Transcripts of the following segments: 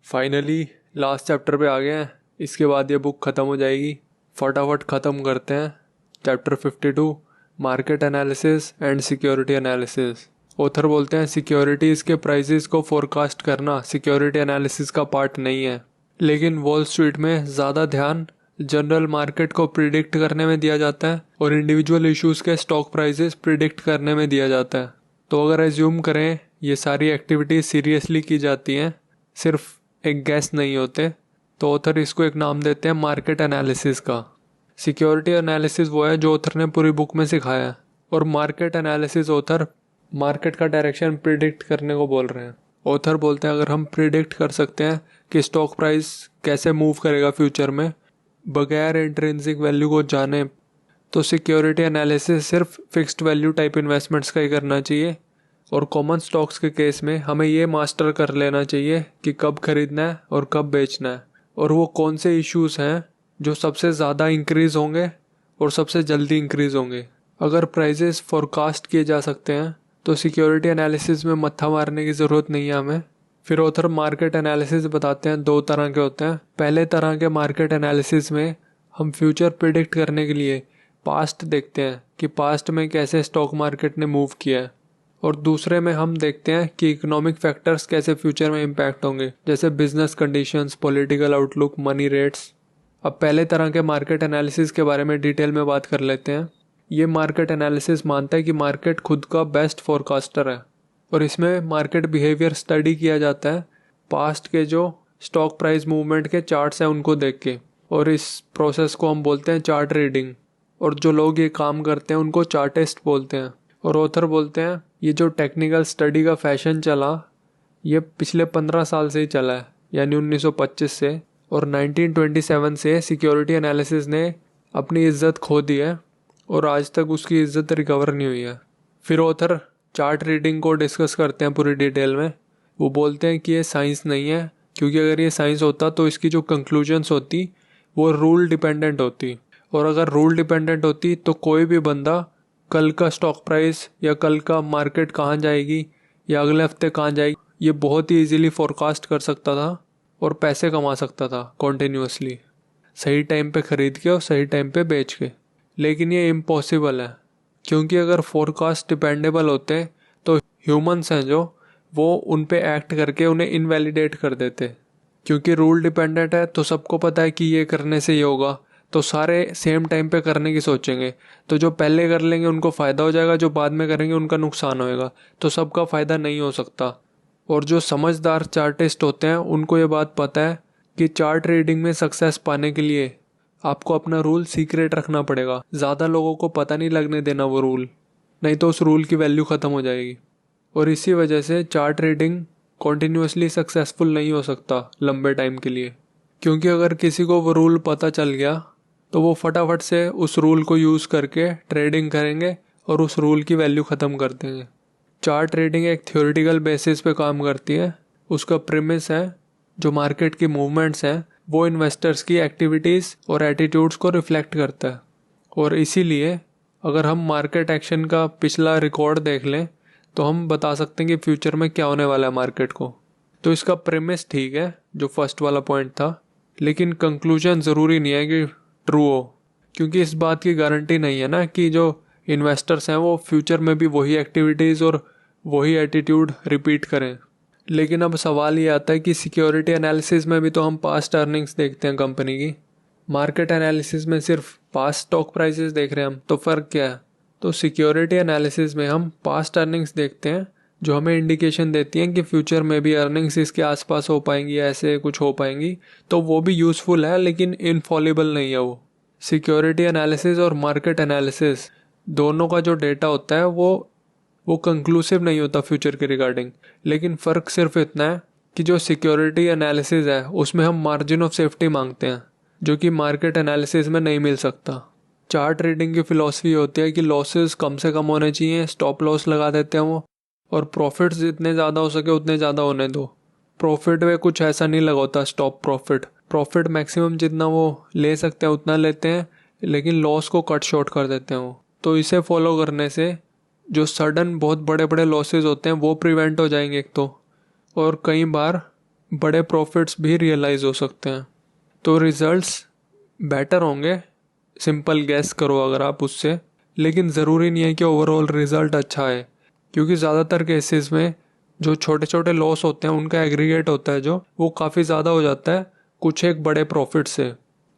Finally last chapter पे आ गए हैं। इसके बाद ये बुक ख़त्म हो जाएगी। फटाफट ख़त्म करते हैं। Chapter 52 market analysis and security analysis. Author बोलते हैं सिक्योरिटीज़ के प्राइसेस को फोरकास्ट करना सिक्योरिटी एनालिसिस का पार्ट नहीं है, लेकिन वॉल स्ट्रीट में ज़्यादा ध्यान जनरल मार्केट को प्रिडिक्ट करने में दिया जाता है और इंडिविजुअल इश्यूज़ के स्टॉक प्राइसेस प्रिडिक्ट करने में दिया जाता है। तो अगर एज्यूम करें ये सारी एक्टिविटीज़ सीरियसली की जाती हैं, सिर्फ एक गैस नहीं होते, तो ऑथर इसको एक नाम देते हैं मार्केट एनालिसिस का। सिक्योरिटी एनालिसिस वो है जो ऑथर ने पूरी बुक में सिखाया है, और मार्केट एनालिसिस ऑथर मार्केट का डायरेक्शन प्रिडिक्ट करने को बोल रहे हैं। ऑथर बोलते हैं अगर हम प्रिडिक्ट कर सकते हैं कि स्टॉक प्राइस कैसे मूव करेगा फ्यूचर में बगैर इंट्रिंसिक वैल्यू को जाने, तो सिक्योरिटी एनालिसिस सिर्फ फिक्स्ड वैल्यू टाइप इन्वेस्टमेंट्स का ही करना चाहिए। और कॉमन स्टॉक्स के केस में हमें ये मास्टर कर लेना चाहिए कि कब खरीदना है और कब बेचना है, और वो कौन से इश्यूज हैं जो सबसे ज़्यादा इंक्रीज़ होंगे और सबसे जल्दी इंक्रीज़ होंगे। अगर प्राइजेस फोरकास्ट किए जा सकते हैं तो सिक्योरिटी एनालिसिस में मत्था मारने की ज़रूरत नहीं है हमें। फिर ऑथर मार्केट एनालिसिस बताते हैं दो तरह के होते हैं। पहले तरह के मार्केट एनालिसिस में हम फ्यूचर प्रिडिक्ट करने के लिए पास्ट देखते हैं कि पास्ट में कैसे स्टॉक मार्केट ने मूव किया है, और दूसरे में हम देखते हैं कि इकोनॉमिक फैक्टर्स कैसे फ्यूचर में इम्पैक्ट होंगे, जैसे business conditions, political outlook, money rates. अब पहले तरह के मार्केट एनालिसिस के बारे में डिटेल में बात कर लेते हैं। ये मार्केट एनालिसिस मानता है कि मार्केट खुद का बेस्ट फोरकास्टर है, और इसमें मार्केट बिहेवियर स्टडी किया जाता है पास्ट के जो स्टॉक प्राइस मूवमेंट के चार्ट्स हैं उनको देख के, और इस प्रोसेस को हम बोलते हैं चार्ट रीडिंग। और जो लोग ये काम करते हैं उनको चार्टिस्ट बोलते हैं। और ऑथर बोलते हैं ये जो टेक्निकल स्टडी का फैशन चला ये पिछले 15 साल से ही चला है, यानी 1925 से, और 1927 से सिक्योरिटी एनालिसिस ने अपनी इज्जत खो दी है और आज तक उसकी इज्जत रिकवर नहीं हुई है। फिर ऑथर चार्ट रीडिंग को डिस्कस करते हैं पूरी डिटेल में। वो बोलते हैं कि ये साइंस नहीं है, क्योंकि अगर ये साइंस होता तो इसकी जो कंक्लूजन्स होती वो रूल डिपेंडेंट होती, और अगर रूल डिपेंडेंट होती तो कोई भी बंदा कल का स्टॉक प्राइस या कल का मार्केट कहाँ जाएगी या अगले हफ्ते कहाँ जाएगी ये बहुत ही इजीली फोरकास्ट कर सकता था और पैसे कमा सकता था कॉन्टिन्यूसली, सही टाइम पे खरीद के और सही टाइम पे बेच के। लेकिन ये इम्पॉसिबल है, क्योंकि अगर फोरकास्ट डिपेंडेबल होते तो ह्यूमंस हैं जो वो उन पे एक्ट करके उन्हें इनवैलिडेट कर देते। क्योंकि रूल डिपेंडेंट है तो सबको पता है कि ये करने से ये होगा, तो सारे सेम टाइम पे करने की सोचेंगे। तो जो पहले कर लेंगे उनको फ़ायदा हो जाएगा, जो बाद में करेंगे उनका नुकसान होएगा, तो सबका फ़ायदा नहीं हो सकता। और जो समझदार चार्टिस्ट होते हैं उनको ये बात पता है कि चार्ट रीडिंग में सक्सेस पाने के लिए आपको अपना रूल सीक्रेट रखना पड़ेगा, ज़्यादा लोगों को पता नहीं लगने देना वो रूल, नहीं तो उस रूल की वैल्यू ख़त्म हो जाएगी। और इसी वजह से चार्ट रीडिंग कॉन्टीन्यूसली सक्सेसफुल नहीं हो सकता लंबे टाइम के लिए, क्योंकि अगर किसी को वो रूल पता चल गया तो वो फटाफट से उस रूल को यूज़ करके ट्रेडिंग करेंगे और उस रूल की वैल्यू ख़त्म कर देंगे। चार्ट ट्रेडिंग एक थ्योरेटिकल बेसिस पे काम करती है। उसका प्रेमिस है जो मार्केट की मूवमेंट्स हैं वो इन्वेस्टर्स की एक्टिविटीज़ और एटीट्यूड्स को रिफ्लेक्ट करता है, और इसीलिए अगर हम मार्केट एक्शन का पिछला रिकॉर्ड देख लें तो हम बता सकते हैं कि फ्यूचर में क्या होने वाला है मार्केट को। तो इसका प्रेमिस ठीक है जो फर्स्ट वाला पॉइंट था, लेकिन कंक्लूजन ज़रूरी नहीं है कि ट्रू हो, क्योंकि इस बात की गारंटी नहीं है ना कि जो इन्वेस्टर्स हैं वो फ्यूचर में भी वही एक्टिविटीज़ और वही एटीट्यूड रिपीट करें। लेकिन अब सवाल ये आता है कि सिक्योरिटी एनालिसिस में भी तो हम पास्ट अर्निंग्स देखते हैं कंपनी की, मार्केट एनालिसिस में सिर्फ पास्ट स्टॉक प्राइसेस देख रहे हैं हम, तो फ़र्क क्या है? तो सिक्योरिटी एनालिसिस में हम पास्ट अर्निंग्स देखते हैं जो हमें इंडिकेशन देती हैं कि फ्यूचर में भी अर्निंग्स इसके आसपास हो पाएंगी, ऐसे कुछ हो पाएंगी, तो वो भी यूज़फुल है लेकिन इनफॉलिबल नहीं है वो। सिक्योरिटी एनालिसिस और मार्केट एनालिसिस दोनों का जो डेटा होता है वो कंक्लूसिव नहीं होता फ्यूचर के रिगार्डिंग, लेकिन फ़र्क सिर्फ इतना है कि जो सिक्योरिटी एनालिसिस है उसमें हम मार्जिन ऑफ सेफ्टी मांगते हैं, जो कि मार्केट एनालिसिस में नहीं मिल सकता। चार्ट रीडिंग की फ़िलॉसफी होती है कि लॉसेस कम से कम होने चाहिए, स्टॉप लॉस लगा देते हैं वो, और प्रॉफिट्स जितने ज़्यादा हो सके उतने ज़्यादा होने दो। प्रॉफिट में कुछ ऐसा नहीं लगाता स्टॉप प्रॉफिट मैक्सिमम जितना वो ले सकते हैं उतना लेते हैं, लेकिन लॉस को कट शॉर्ट कर देते हैं वो। तो इसे फॉलो करने से जो सडन बहुत बड़े बड़े लॉसेस होते हैं वो प्रिवेंट हो जाएंगे एक तो, और कई बार बड़े प्रॉफिट्स भी रियलाइज़ हो सकते हैं। तो रिजल्ट्स बेटर होंगे, सिंपल गैस करो अगर आप उससे, लेकिन ज़रूरी नहीं है कि ओवरऑल रिज़ल्ट अच्छा है, क्योंकि ज़्यादातर केसेस में जो छोटे छोटे लॉस होते हैं उनका एग्रीगेट होता है जो वो काफ़ी ज़्यादा हो जाता है कुछ एक बड़े प्रॉफिट से,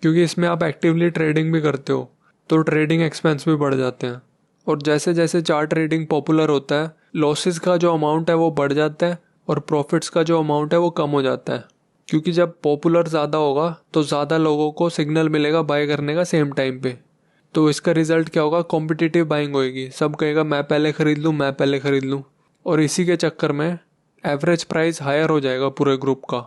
क्योंकि इसमें आप एक्टिवली ट्रेडिंग भी करते हो तो ट्रेडिंग एक्सपेंस भी बढ़ जाते हैं। और जैसे जैसे चार्ट ट्रेडिंग पॉपुलर होता है लॉसेस का जो अमाउंट है वो बढ़ जाता है और प्रॉफिट्स का जो अमाउंट है वो कम हो जाता है, क्योंकि जब पॉपुलर ज़्यादा होगा तो ज़्यादा लोगों को सिग्नल मिलेगा बाय करने का सेम टाइम पे। तो इसका रिजल्ट क्या होगा, कॉम्पिटिटिव बाइंग होएगी, सब कहेगा मैं पहले ख़रीद लूँ मैं पहले ख़रीद लूँ, और इसी के चक्कर में एवरेज प्राइस हायर हो जाएगा पूरे ग्रुप का,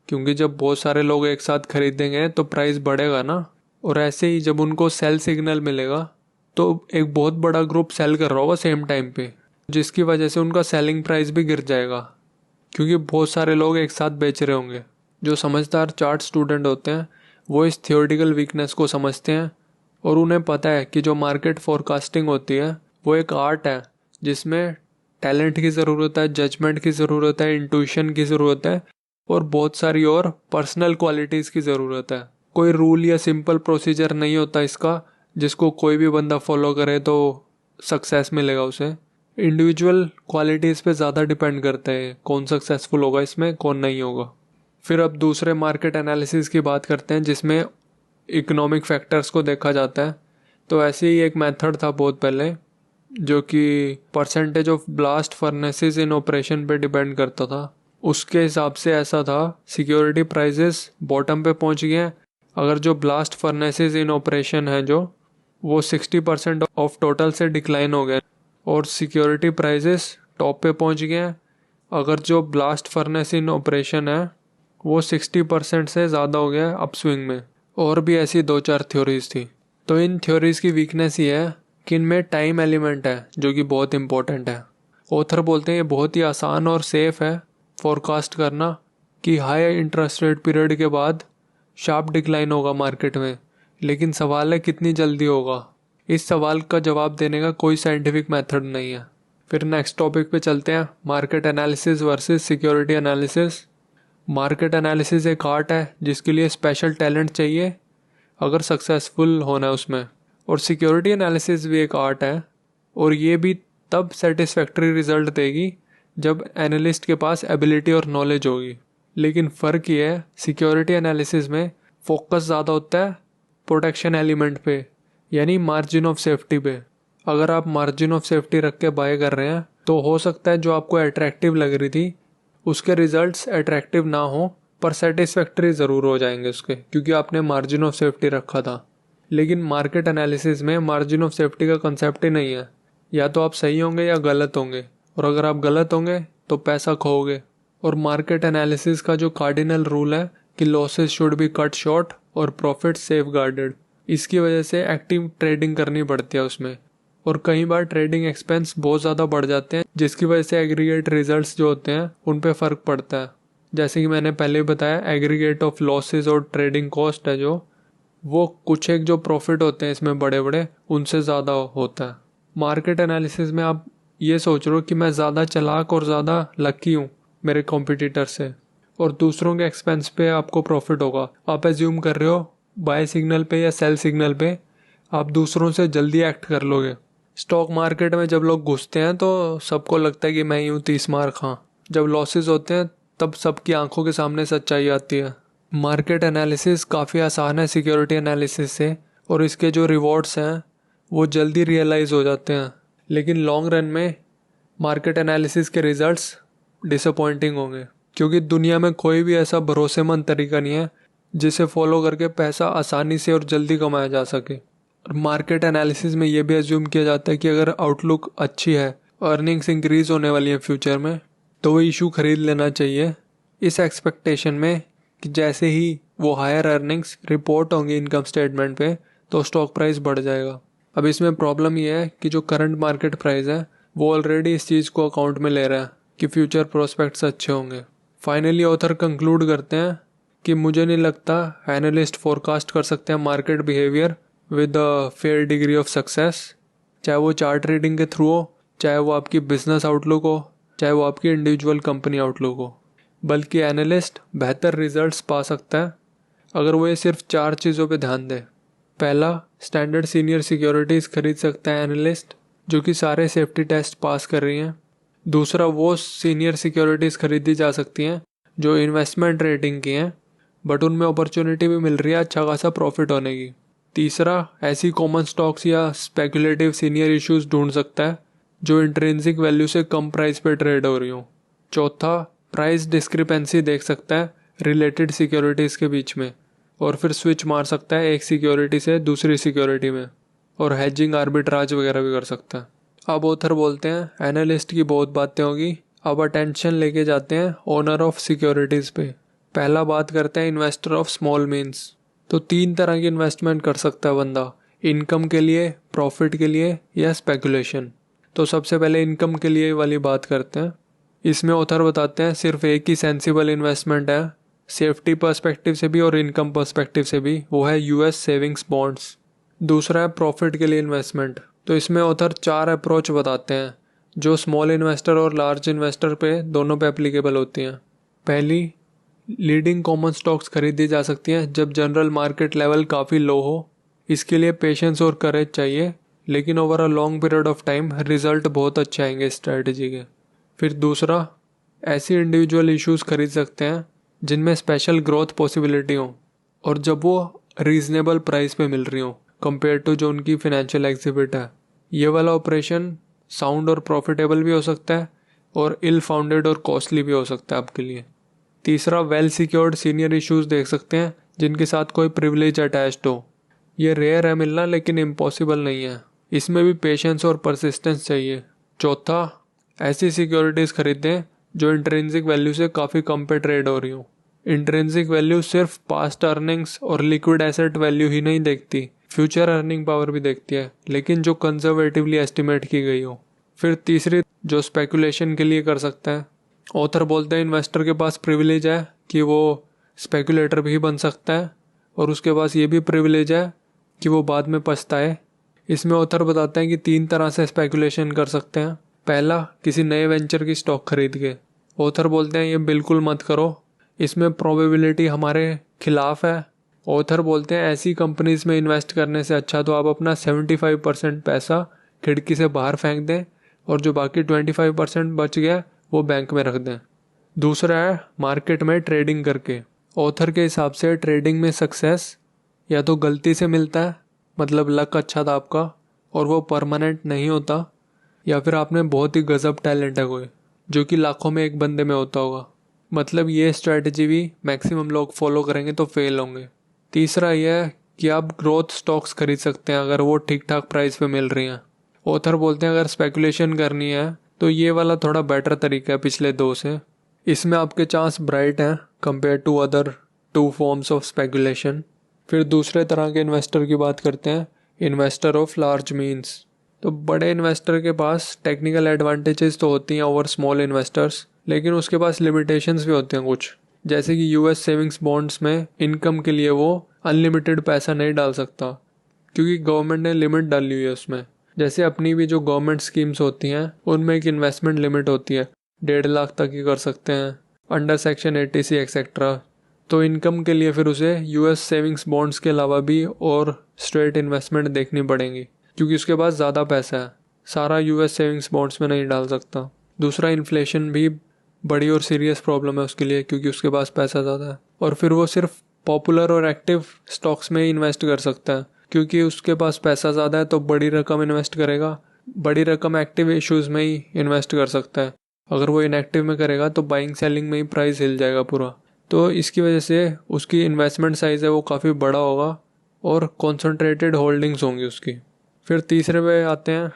क्योंकि जब बहुत सारे लोग एक साथ खरीदेंगे तो प्राइस बढ़ेगा ना। और ऐसे ही जब उनको सेल सिग्नल मिलेगा तो एक बहुत बड़ा ग्रुप सेल कर रहा होगा सेम टाइम पे, जिसकी वजह से उनका सेलिंग प्राइस भी गिर जाएगा, क्योंकि बहुत सारे लोग एक साथ बेच रहे होंगे। जो समझदार चार्ट स्टूडेंट होते हैं वो इस थियोरेटिकल वीकनेस को समझते हैं और उन्हें पता है कि जो मार्केट फोरकास्टिंग होती है वो एक आर्ट है जिसमें टैलेंट की ज़रूरत है, जजमेंट की ज़रूरत है, इंट्यूशन की ज़रूरत है और बहुत सारी और पर्सनल क्वालिटीज़ की ज़रूरत है। कोई रूल या सिंपल प्रोसीजर नहीं होता इसका जिसको कोई भी बंदा फॉलो करे तो सक्सेस मिलेगा उसे। इंडिविजुअल क्वालिटीज़ पे ज़्यादा डिपेंड करता है कौन सक्सेसफुल होगा इसमें कौन नहीं होगा। फिर अब दूसरे मार्केट एनालिसिस की बात करते हैं जिसमें इकोनॉमिक फैक्टर्स को देखा जाता है। तो ऐसे ही एक मेथड था बहुत पहले जो कि percentage of blast furnaces in operation पे डिपेंड करता था। उसके हिसाब से ऐसा था सिक्योरिटी प्राइसेस बॉटम पे पहुंच गए हैं अगर जो ब्लास्ट फर्नेसेस इन ऑपरेशन है जो वो 60% ऑफ टोटल से डिक्लाइन हो गए, और सिक्योरिटी प्राइसेस टॉप पे पहुंच गए हैं अगर जो ब्लास्ट फर्नेस इन ऑपरेशन है वो 60% से ज़्यादा हो गया अपस्विंग में। और भी ऐसी 2-4 थ्योरीज थी। तो इन थ्योरीज की वीकनेस ये है कि इनमें टाइम एलिमेंट है जो कि बहुत इंपॉर्टेंट है। ऑथर बोलते हैं ये बहुत ही आसान और सेफ है फोरकास्ट करना कि हाई इंटरेस्ट रेट पीरियड के बाद शार्प डिक्लाइन होगा मार्केट में, लेकिन सवाल है कितनी जल्दी होगा। इस सवाल का जवाब देने का कोई साइंटिफिक मेथड नहीं है। फिर नेक्स्ट टॉपिक पे चलते हैं, market analysis versus security analysis. Market analysis एक आर्ट है जिसके लिए स्पेशल टैलेंट चाहिए अगर सक्सेसफुल होना है उसमें, और सिक्योरिटी एनालिसिस भी एक आर्ट है और ये भी तब सेटिस्फैक्ट्री रिजल्ट देगी जब एनालिस्ट के पास एबिलिटी और नॉलेज होगी। लेकिन फ़र्क ये है सिक्योरिटी एनालिसिस में फोकस ज़्यादा होता है प्रोटेक्शन एलिमेंट पे, यानी मार्जिन ऑफ सेफ्टी पे। अगर आप मार्जिन ऑफ सेफ्टी रख के बाय कर रहे हैं तो हो सकता है जो आपको अट्रैक्टिव लग रही थी उसके रिजल्ट्स अट्रैक्टिव ना हो पर सेटिस्फैक्ट्री ज़रूर हो जाएंगे उसके, क्योंकि आपने मार्जिन ऑफ सेफ्टी रखा था। लेकिन मार्केट एनालिसिस में मार्जिन ऑफ सेफ्टी का कंसेप्ट ही नहीं है, या तो आप सही होंगे या गलत होंगे, और अगर आप गलत होंगे तो पैसा खोओगे। और मार्केट एनालिसिस का जो कार्डिनल रूल है कि losses should be cut short और प्रॉफिट सेफ गार्डेड, इसकी वजह से एक्टिव ट्रेडिंग करनी पड़ती है उसमें, और कई बार ट्रेडिंग एक्सपेंस बहुत ज़्यादा बढ़ जाते हैं जिसकी वजह से एग्रीगेट रिजल्ट्स जो होते हैं उन पे फ़र्क पड़ता है। जैसे कि मैंने पहले बताया एग्रीगेट ऑफ लॉसेस और ट्रेडिंग कॉस्ट है जो वो कुछ एक जो प्रॉफिट होते हैं इसमें बड़े बड़े उनसे ज़्यादा होता है। मार्केट एनालिसिस में आप ये सोच रहे हो कि मैं ज़्यादा चालाक और ज़्यादा लकी हूँ मेरे कॉम्पिटिटर से, और दूसरों के एक्सपेंस पे आपको प्रॉफिट होगा। आप एज्यूम कर रहे हो बाय सिग्नल पे या सेल सिग्नल पे आप दूसरों से जल्दी एक्ट कर लोगे। स्टॉक मार्केट में जब लोग घुसते हैं तो सबको लगता है कि मैं ही हूँ 30 मार खां। जब लॉसेस होते हैं तब सबकी आंखों के सामने सच्चाई आती है। मार्केट एनालिसिस काफ़ी आसान है सिक्योरिटी एनालिसिस से, और इसके जो रिवॉर्ड्स हैं वो जल्दी रियलाइज़ हो जाते हैं, लेकिन लॉन्ग रन में मार्केट एनालिसिस के रिजल्ट्स डिसअपॉइंटिंग होंगे, क्योंकि दुनिया में कोई भी ऐसा भरोसेमंद तरीका नहीं है जिसे फॉलो करके पैसा आसानी से और जल्दी कमाया जा सके। और मार्केट एनालिसिस में ये भी एज्यूम किया जाता है कि अगर आउटलुक अच्छी है, अर्निंग्स इंक्रीज होने वाली है फ्यूचर में, तो वो इशू खरीद लेना चाहिए इस एक्सपेक्टेशन में कि जैसे ही वो हायर अर्निंग्स रिपोर्ट होंगी इनकम स्टेटमेंट पे तो स्टॉक प्राइस बढ़ जाएगा। अब इसमें प्रॉब्लम ये है कि जो करंट मार्केट प्राइस है वो ऑलरेडी इस चीज़ को अकाउंट में ले रहा है कि फ्यूचर प्रोस्पेक्ट्स अच्छे होंगे। फाइनली ऑथर कंक्लूड करते हैं कि मुझे नहीं लगता एनालिस्ट फोरकास्ट कर सकते हैं market behaviour with a fair degree of success, चाहे वो चार्ट रीडिंग के थ्रू हो, चाहे वो आपकी बिजनेस आउटलुक हो, चाहे वो आपकी इंडिविजुअल कंपनी आउटलुक हो। बल्कि एनालिस्ट बेहतर रिजल्ट्स पा सकता है अगर वो ये सिर्फ 4 चीज़ों पे ध्यान दे। पहला, स्टैंडर्ड सीनियर सिक्योरिटीज़ खरीद सकता है एनालिस्ट जो कि सारे सेफ्टी टेस्ट पास कर रही हैं। दूसरा, वो सीनियर सिक्योरिटीज़ खरीदी जा सकती हैं जो इन्वेस्टमेंट रेटिंग की हैं बट उनमें अपॉर्चुनिटी भी मिल रही है अच्छा खासा प्रॉफिट होने की। तीसरा, ऐसी कॉमन स्टॉक्स या स्पेकुलेटिव सीनियर इश्यूज ढूंढ सकता है जो इंट्रिंसिक वैल्यू से कम प्राइस पे ट्रेड हो रही हो। चौथा, प्राइस डिस्क्रिपेंसी देख सकता है रिलेटेड सिक्योरिटीज़ के बीच में और फिर स्विच मार सकता है एक सिक्योरिटी से दूसरी सिक्योरिटी में, और हेजिंग आर्बिट्राज वगैरह भी कर सकता है। अब ऑथर बोलते हैं एनालिस्ट की बहुत बातें होगी, अब अटेंशन लेके जाते हैं ओनर ऑफ सिक्योरिटीज़ पे। पहला बात करते हैं इन्वेस्टर ऑफ स्मॉल मीन्स। तो 3 तरह की इन्वेस्टमेंट कर सकता है बंदा, इनकम के लिए, प्रॉफिट के लिए या स्पेकुलेशन। तो सबसे पहले इनकम के लिए वाली बात करते हैं। इसमें ऑथर बताते हैं सिर्फ एक ही सेंसिबल इन्वेस्टमेंट है सेफ्टी पर्सपेक्टिव से भी और इनकम पर्सपेक्टिव से भी, वो है यूएस सेविंग्स बॉन्ड्स। दूसरा है प्रॉफिट के लिए इन्वेस्टमेंट। तो इसमें ऑथर 4 अप्रोच बताते हैं जो स्मॉल इन्वेस्टर और लार्ज इन्वेस्टर पे दोनों पे एप्लीकेबल होती हैं। पहली, लीडिंग कॉमन स्टॉक्स खरीदी जा सकती हैं जब जनरल मार्केट लेवल काफ़ी लो हो। इसके लिए पेशेंस और करेज चाहिए, लेकिन over a long period of time result बहुत अच्छे आएंगे इस स्ट्रैटेजी के। फिर दूसरा, ऐसी इंडिविजुअल इश्यूज खरीद सकते हैं जिनमें स्पेशल ग्रोथ पॉसिबिलिटी हो और जब वो रीजनेबल प्राइस पे मिल रही हो कंपेयर टू जो उनकी फाइनेंशियल एग्जिबिट है। ये वाला ऑपरेशन साउंड और प्रॉफिटेबल भी हो सकता है और इल फाउंडेड और कॉस्टली भी हो सकता है आपके लिए। तीसरा, वेल सिक्योर्ड सीनियर इश्यूज देख सकते हैं जिनके साथ कोई प्रिविलेज अटैच्ड हो। ये रेयर है मिलना लेकिन इम्पॉसिबल नहीं है, इसमें भी पेशेंस और परसिस्टेंस चाहिए। चौथा, ऐसी सिक्योरिटीज़ खरीदें जो इंट्रिंसिक वैल्यू से काफ़ी कम पे ट्रेड हो रही हो। इंट्रिंसिक वैल्यू सिर्फ पास्ट अर्निंग्स और लिक्विड एसेट वैल्यू ही नहीं देखती, फ्यूचर अर्निंग पावर भी देखती है, लेकिन जो कंजर्वेटिवली एस्टिमेट की गई हो। फिर तीसरी, जो स्पेकुलेशन के लिए कर सकते हैं। ऑथर बोलते हैं इन्वेस्टर के पास प्रिविलेज है कि वो स्पेकुलेटर भी बन सकता है और उसके पास ये भी प्रिविलेज है कि वो बाद में पछताए। इसमें ऑथर बताते हैं कि 3 तरह से स्पेकुलेशन कर सकते हैं। पहला, किसी नए वेंचर की स्टॉक खरीद के। ऑथर बोलते हैं ये बिल्कुल मत करो, इसमें प्रोबेबिलिटी हमारे खिलाफ है। ऑथर बोलते हैं ऐसी कंपनीज में इन्वेस्ट करने से अच्छा तो आप अपना 75% पैसा खिड़की से बाहर फेंक दें और जो बाकी 25% बच गया वो बैंक में रख दें। दूसरा है मार्केट में ट्रेडिंग करके। ऑथर के हिसाब से ट्रेडिंग में सक्सेस या तो गलती से मिलता है, मतलब लक अच्छा था आपका और वो परमानेंट नहीं होता, या फिर आपने बहुत ही गजब टैलेंट है कोई जो कि लाखों में एक बंदे में होता होगा, मतलब ये स्ट्रैटेजी भी मैक्सिमम लोग फॉलो करेंगे तो फेल होंगे। तीसरा यह है कि आप ग्रोथ स्टॉक्स खरीद सकते हैं अगर वो ठीक ठाक प्राइस पे मिल रही हैं। ऑथर बोलते हैं अगर स्पेकुलेशन करनी है तो ये वाला थोड़ा बेटर तरीका है पिछले 2 से। इसमें आपके चांस ब्राइट हैं compare to other 2 forms of speculation. फिर दूसरे तरह के इन्वेस्टर की बात करते हैं, इन्वेस्टर ऑफ लार्ज मीन्स। तो बड़े इन्वेस्टर के पास टेक्निकल एडवांटेजेस तो होती हैं ओवर स्मॉल इन्वेस्टर्स, लेकिन उसके पास लिमिटेशंस भी होते हैं कुछ, जैसे कि यूएस सेविंग्स बॉन्ड्स में इनकम के लिए वो अनलिमिटेड पैसा नहीं डाल सकता क्योंकि गवर्नमेंट ने लिमिट डाली हुई है उसमें। जैसे अपनी भी जो गवर्नमेंट स्कीम्स होती हैं उनमें एक इन्वेस्टमेंट लिमिट होती है, 1.5 लाख तक ही कर सकते हैं अंडर सेक्शन 80C एक्सेट्रा। तो इनकम के लिए फिर उसे यूएस सेविंग्स बॉन्ड्स के अलावा भी और स्ट्रेट इन्वेस्टमेंट देखनी पड़ेंगी क्योंकि उसके पास ज़्यादा पैसा है, सारा यूएस सेविंग्स बॉन्ड्स में नहीं डाल सकता। दूसरा, इन्फ्लेशन भी बड़ी और सीरियस प्रॉब्लम है उसके लिए क्योंकि उसके पास पैसा ज़्यादा है। और फिर वो सिर्फ पॉपुलर और एक्टिव स्टॉक्स में ही इन्वेस्ट कर सकता है क्योंकि उसके पास पैसा ज़्यादा है तो बड़ी रकम इन्वेस्ट करेगा, बड़ी रकम एक्टिव इश्यूज़ में ही इन्वेस्ट कर सकता है। अगर वो इनएक्टिव में करेगा तो बाइंग सेलिंग में ही प्राइस हिल जाएगा पूरा। तो इसकी वजह से उसकी इन्वेस्टमेंट साइज़ है वो काफ़ी बड़ा होगा और कॉन्सनट्रेटेड होल्डिंग्स होंगी उसकी। फिर तीसरे पे आते हैं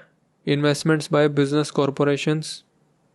investments by business corporations.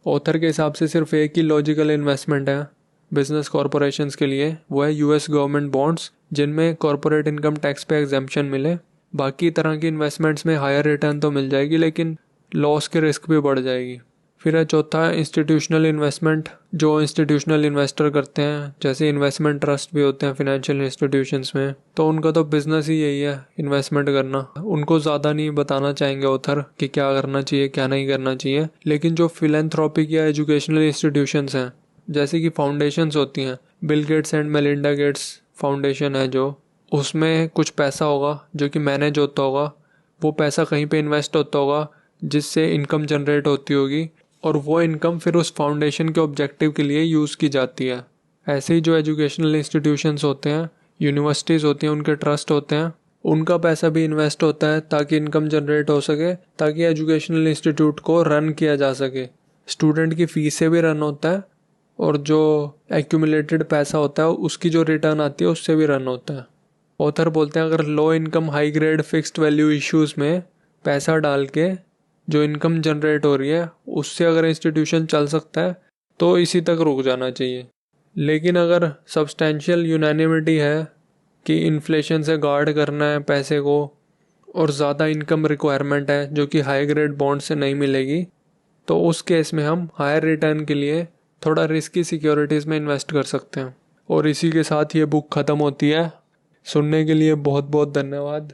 Author के हिसाब से सिर्फ एक ही लॉजिकल इन्वेस्टमेंट है बिजनेस कॉरपोरेशंस के लिए, वो है यूएस गवर्नमेंट बॉन्ड्स जिनमें कॉरपोरेट इनकम टैक्स पे एग्जेम्पशन मिले। बाकी तरह की इन्वेस्टमेंट्स में हायर रिटर्न तो मिल जाएगी लेकिन लॉस की रिस्क भी बढ़ जाएगी। फिर है चौथा इंस्टीट्यूशनल इन्वेस्टमेंट, जो इंस्टीट्यूशनल इन्वेस्टर करते हैं, जैसे इन्वेस्टमेंट ट्रस्ट भी होते हैं फिनेंशियल इंस्टीट्यूशंस में, तो उनका तो बिजनेस ही यही है इन्वेस्टमेंट करना। उनको ज़्यादा नहीं बताना चाहेंगे ऑथर कि क्या करना चाहिए क्या नहीं करना चाहिए, लेकिन जो फिलेंथ्रोपिक या एजुकेशनल इंस्टीट्यूशंस हैं जैसे कि फाउंडेशंस होती हैं, Bill Gates and Melinda Gates foundation है जो, उसमें कुछ पैसा होगा जो कि मैनेज होता होगा, वो पैसा कहीं पे इन्वेस्ट होता होगा जिससे इनकम जनरेट होती होगी, और वो इनकम फिर उस फाउंडेशन के ऑब्जेक्टिव के लिए यूज़ की जाती है। ऐसे ही जो एजुकेशनल इंस्टीट्यूशंस होते हैं, यूनिवर्सिटीज़ होती हैं, उनके ट्रस्ट होते हैं, उनका पैसा भी इन्वेस्ट होता है ताकि इनकम जनरेट हो सके, ताकि एजुकेशनल इंस्टीट्यूट को रन किया जा सके। स्टूडेंट की फ़ीस से भी रन होता है, और जो एक्यूमुलेटेड पैसा होता है उसकी जो रिटर्न आती है उससे भी रन होता है। ऑथर बोलते हैं अगर low income high grade fixed value issues में पैसा डाल के जो इनकम जनरेट हो रही है उससे अगर इंस्टीट्यूशन चल सकता है तो इसी तक रुक जाना चाहिए। लेकिन अगर सब्सटेंशियल यूनानिमिटी है कि इन्फ्लेशन से गार्ड करना है पैसे को, और ज़्यादा इनकम रिक्वायरमेंट है जो कि हाई ग्रेड बॉन्ड से नहीं मिलेगी, तो उस केस में हम हायर रिटर्न के लिए थोड़ा रिस्की सिक्योरिटीज़ में इन्वेस्ट कर सकते हैं। और इसी के साथ ये बुक ख़त्म होती है। सुनने के लिए बहुत बहुत धन्यवाद।